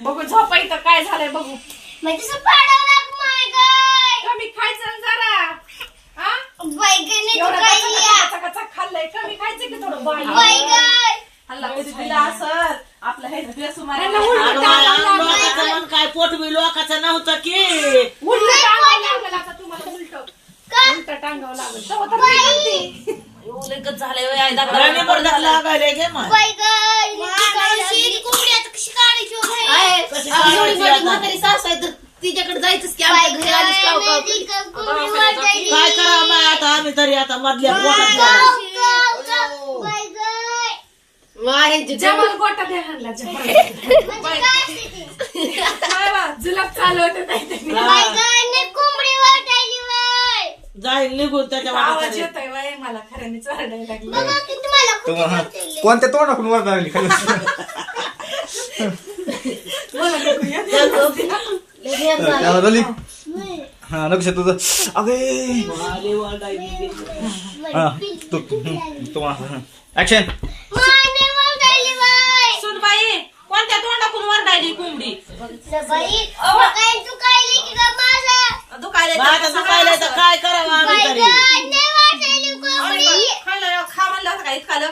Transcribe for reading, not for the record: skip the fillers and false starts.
बघू झोपायचं काय झालंय बघू. कमी खायचं जरा. खाल्लंय कमी खायचं की थोडं आपलं हे काय पोट बी लोकाचं नव्हतं की उलट टांगावं लागल झालंय तिच्याकडे जायचंच की आमच्या घरी आलीच काय करा आता आम्ही तरी आता मधल्या जमल गोटा द्या आणला जुलाब चालू होत जाईल निघून त्याच्या आवाज येतोय बाई मला खऱ्याने चरडायला लागली. कोणत्या तोंडाकडून वरता आली खाली हा नक्ष तुझं अगे ऍक्शन. सुनबाई कोणत्या तोंडाकडून वरडायली कोंबडी दुखायला तर काय करावं आम्ही तरी खा म्हणलं होतं का इतकालं